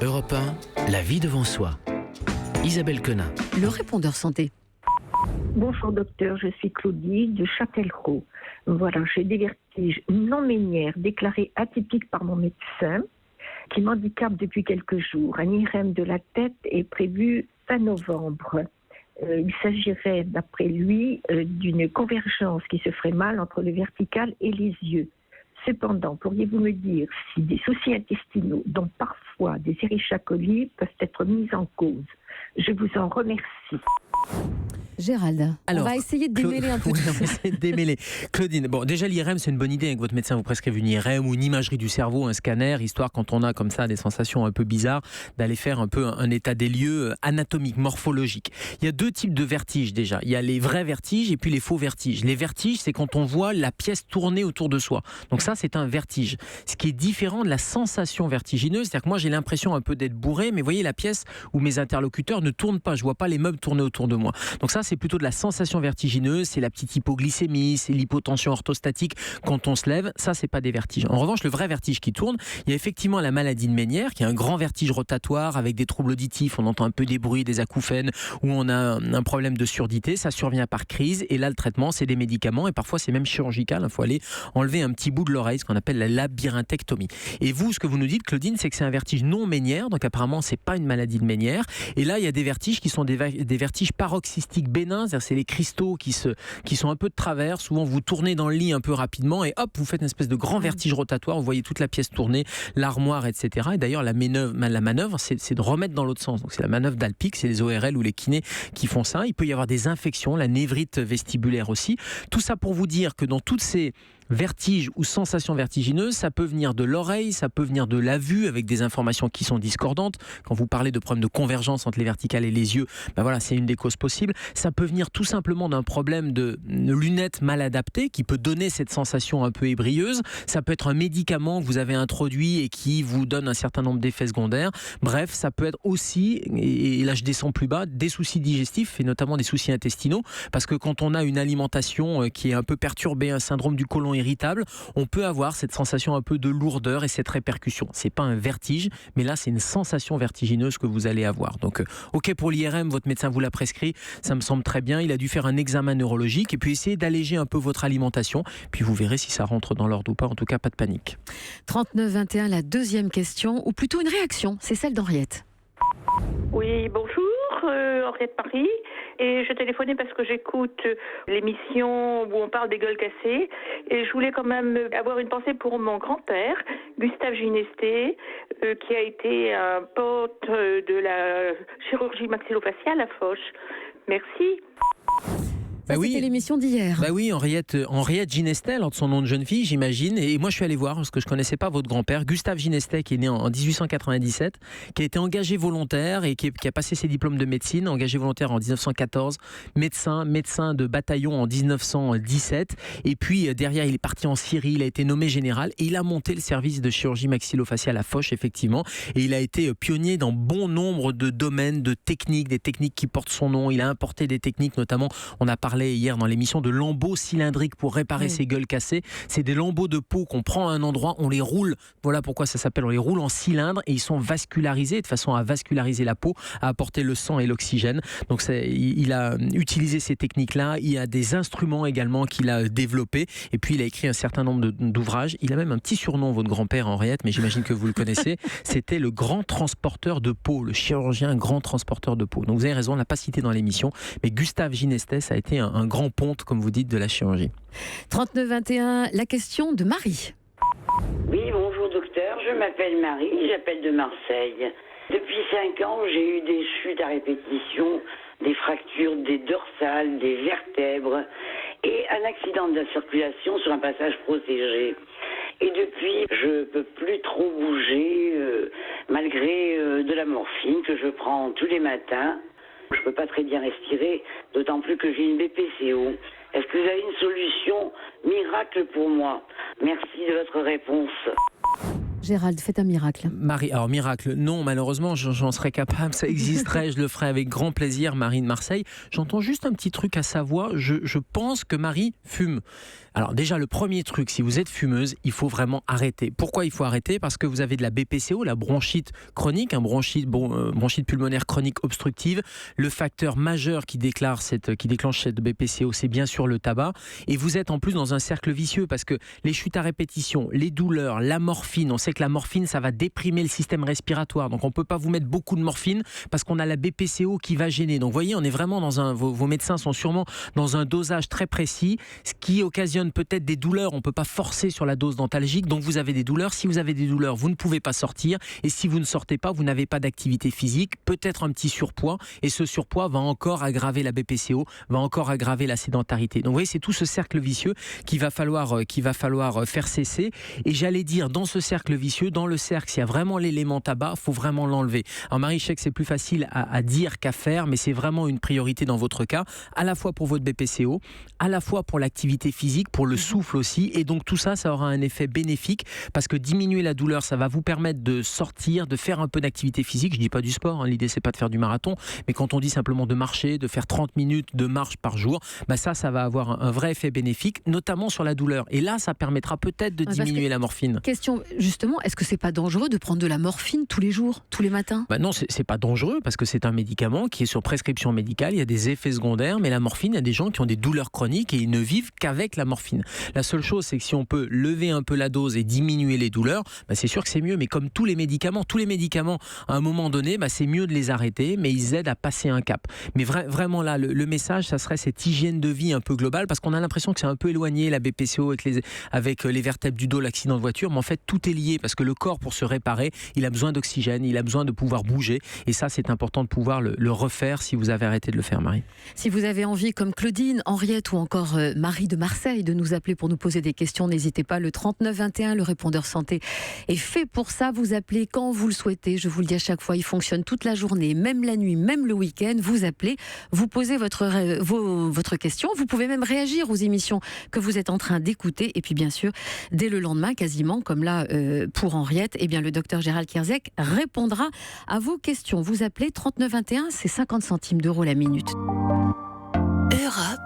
Europe 1, la vie devant soi. Isabelle Quenin. Le répondeur santé. Bonjour docteur, je suis Claudie de Châtellerault. Voilà, j'ai des vertiges non ménières déclarés atypiques par mon médecin qui m'handicapent depuis quelques jours. Un IRM de la tête est prévu fin novembre. Il s'agirait, d'après lui, d'une convergence qui se ferait mal entre le vertical et les yeux. Cependant, pourriez-vous me dire si des soucis intestinaux, dont parfois des Escherichia coli, peuvent être mis en cause? Je vous en remercie. Gérald, on va essayer de démêler un peu tout ça. On va essayer de démêler. Claudine, bon, déjà l'IRM, c'est une bonne idée, que votre médecin vous prescrive une IRM ou une imagerie du cerveau, un scanner, histoire quand on a comme ça des sensations un peu bizarres, d'aller faire un peu un état des lieux anatomique, morphologique. Il y a deux types de vertiges déjà. Il y a les vrais vertiges et puis les faux vertiges. Les vertiges, c'est quand on voit la pièce tourner autour de soi. Donc ça, c'est un vertige. Ce qui est différent de la sensation vertigineuse, c'est-à-dire que moi, j'ai l'impression un peu d'être bourré, mais vous voyez la pièce où mes interlocuteurs ne tournent pas. Je vois pas les meubles tourner autour de moi. Donc ça, c'est plutôt de la sensation vertigineuse, c'est la petite hypoglycémie, c'est l'hypotension orthostatique quand on se lève. Ça, c'est pas des vertiges. En revanche, le vrai vertige qui tourne, il y a effectivement la maladie de Ménière, qui est un grand vertige rotatoire avec des troubles auditifs. On entend un peu des bruits, des acouphènes, où on a un problème de surdité. Ça survient par crise. Et là, le traitement, c'est des médicaments et parfois, c'est même chirurgical. Il faut aller enlever un petit bout de l'oreille, ce qu'on appelle la labyrinthectomie. Et vous, ce que vous nous dites, Claudine, c'est que c'est un vertige non Ménière. Donc apparemment, c'est pas une maladie de Ménière. Et là, il y a des vertiges qui sont des vertiges paroxystiques bénins. C'est les cristaux qui sont un peu de travers. Souvent, vous tournez dans le lit un peu rapidement et hop, vous faites une espèce de grand vertige rotatoire. Vous voyez toute la pièce tourner, l'armoire, etc. Et d'ailleurs, la manœuvre, c'est de remettre dans l'autre sens. Donc, c'est la manœuvre d'Alpic, c'est les ORL ou les kinés qui font ça. Il peut y avoir des infections, la névrite vestibulaire aussi. Tout ça pour vous dire que dans toutes ces vertiges ou sensations vertigineuses, ça peut venir de l'oreille, ça peut venir de la vue avec des informations qui sont discordantes. Quand vous parlez de problèmes de convergence entre les verticales et les yeux, ben voilà, c'est une des causes possibles. Ça peut venir tout simplement d'un problème de lunettes mal adaptées qui peut donner cette sensation un peu ébrieuse. Ça peut être un médicament que vous avez introduit et qui vous donne un certain nombre d'effets secondaires. Bref, ça peut être aussi, et là je descends plus bas, des soucis digestifs et notamment des soucis intestinaux, parce que quand on a une alimentation qui est un peu perturbée, un syndrome du côlon irritable, on peut avoir cette sensation un peu de lourdeur et cette répercussion. C'est pas un vertige, mais là c'est une sensation vertigineuse que vous allez avoir. Donc ok pour l'IRM, votre médecin vous l'a prescrit, ça me semble très bien. Il a dû faire un examen neurologique et puis essayer d'alléger un peu votre alimentation, puis vous verrez si ça rentre dans l'ordre ou pas. En tout cas, pas de panique. 39-21, la deuxième question, ou plutôt une réaction, c'est celle d'Henriette. Oui, bonjour, Henriette Paris. Et je téléphonais parce que j'écoute l'émission où on parle des gueules cassées. Et je voulais quand même avoir une pensée pour mon grand-père, Gustave Ginesté, qui a été un pote de la chirurgie maxillofaciale à Foch. Merci. Ça, c'était l'émission d'hier. Bah oui, Henriette Ginestet, de son nom de jeune fille, j'imagine. Et moi, je suis allé voir, parce que je ne connaissais pas votre grand-père, Gustave Ginestet, qui est né en 1897, qui a été engagé volontaire et qui a passé ses diplômes de médecine, engagé volontaire en 1914, médecin de bataillon en 1917. Et puis, derrière, il est parti en Syrie, il a été nommé général et il a monté le service de chirurgie maxillofaciale à Foch, effectivement. Et il a été pionnier dans bon nombre de domaines, de techniques, des techniques qui portent son nom. Il a importé des techniques, notamment, on a parlé hier dans l'émission de lambeaux cylindriques pour réparer ces gueules cassées. C'est des lambeaux de peau qu'on prend à un endroit, on les roule. Voilà pourquoi ça s'appelle, on les roule en cylindre et ils sont vascularisés de façon à vasculariser la peau, à apporter le sang et l'oxygène. Donc il a utilisé ces techniques-là. Il y a des instruments également qu'il a développés et puis il a écrit un certain nombre d'ouvrages. Il a même un petit surnom, votre grand-père Henriette, mais j'imagine que vous le connaissez. C'était le grand transporteur de peau, le chirurgien grand transporteur de peau. Donc vous avez raison, on ne l'a pas cité dans l'émission, mais Gustave Ginestet, ça a été un grand ponte, comme vous dites, de la chirurgie. 39-21, la question de Marie. Oui, bonjour docteur, je m'appelle Marie, j'appelle de Marseille. Depuis 5 ans, j'ai eu des chutes à répétition, des fractures des dorsales, des vertèbres et un accident de la circulation sur un passage protégé. Et depuis, je peux plus trop bouger, malgré de la morphine que je prends tous les matins. Je peux pas très bien respirer, d'autant plus que j'ai une BPCO. Est-ce que vous avez une solution miracle pour moi? Merci de votre réponse. Gérald, faites un miracle. Marie, alors miracle, non, malheureusement, j'en serais capable, ça existerait, je le ferais avec grand plaisir, Marie de Marseille. J'entends juste un petit truc à sa voix, je pense que Marie fume. Alors déjà, le premier truc, si vous êtes fumeuse, il faut vraiment arrêter. Pourquoi il faut arrêter ? Parce que vous avez de la BPCO, la bronchite chronique, bronchite pulmonaire chronique obstructive. Le facteur majeur qui déclenche cette BPCO, c'est bien sûr le tabac. Et vous êtes en plus dans un cercle vicieux parce que les chutes à répétition, les douleurs, la morphine, on sait que la morphine, ça va déprimer le système respiratoire. Donc on ne peut pas vous mettre beaucoup de morphine parce qu'on a la BPCO qui va gêner. Donc vous voyez, on est vraiment vos médecins sont sûrement dans un dosage très précis, ce qui occasionne peut-être des douleurs. On ne peut pas forcer sur la dose dentalgique, donc vous avez des douleurs. Si vous avez des douleurs, vous ne pouvez pas sortir. Et si vous ne sortez pas, vous n'avez pas d'activité physique, peut-être un petit surpoids. Et ce surpoids va encore aggraver la BPCO, va encore aggraver la sédentarité. Donc vous voyez, c'est tout ce cercle vicieux qu'il va falloir faire cesser. Et j'allais dire, dans ce cercle vicieux, dans le cercle, s'il y a vraiment l'élément tabac, il faut vraiment l'enlever. Alors Marie, je sais que c'est plus facile à dire qu'à faire, mais c'est vraiment une priorité dans votre cas, à la fois pour votre BPCO, à la fois pour l'activité physique, pour le souffle aussi, et donc tout ça, ça aura un effet bénéfique parce que diminuer la douleur, ça va vous permettre de sortir, de faire un peu d'activité physique. Je dis pas du sport, hein, l'idée c'est pas de faire du marathon, mais quand on dit simplement de marcher, de faire 30 minutes de marche par jour, ça va avoir un vrai effet bénéfique, notamment sur la douleur. Et là, ça permettra peut-être de diminuer la morphine. Question justement, est-ce que c'est pas dangereux de prendre de la morphine tous les jours, tous les matins ? Non, c'est pas dangereux parce que c'est un médicament qui est sur prescription médicale. Il y a des effets secondaires, mais la morphine, il y a des gens qui ont des douleurs chroniques et ils ne vivent qu'avec la morphine. La seule chose, c'est que si on peut lever un peu la dose et diminuer les douleurs, c'est sûr que c'est mieux. Mais comme tous les médicaments, à un moment donné, c'est mieux de les arrêter, mais ils aident à passer un cap. Mais vraiment là, le message, ça serait cette hygiène de vie un peu globale, parce qu'on a l'impression que c'est un peu éloigné, la BPCO avec les vertèbres du dos, l'accident de voiture, mais en fait, tout est lié, parce que le corps, pour se réparer, il a besoin d'oxygène, il a besoin de pouvoir bouger, et ça, c'est important de pouvoir le refaire si vous avez arrêté de le faire, Marie. Si vous avez envie, comme Claudine, Henriette ou encore Marie de Marseille, de nous appeler pour nous poser des questions, n'hésitez pas, le 3921, le répondeur santé est fait pour ça. Vous appelez quand vous le souhaitez, je vous le dis à chaque fois, il fonctionne toute la journée, même la nuit, même le week-end. Vous appelez, vous posez votre question, vous pouvez même réagir aux émissions que vous êtes en train d'écouter, et puis bien sûr, dès le lendemain, quasiment, comme là pour Henriette, le docteur Gérald Kierzek répondra à vos questions. Vous appelez 3921, c'est 50 centimes d'euros la minute. Europe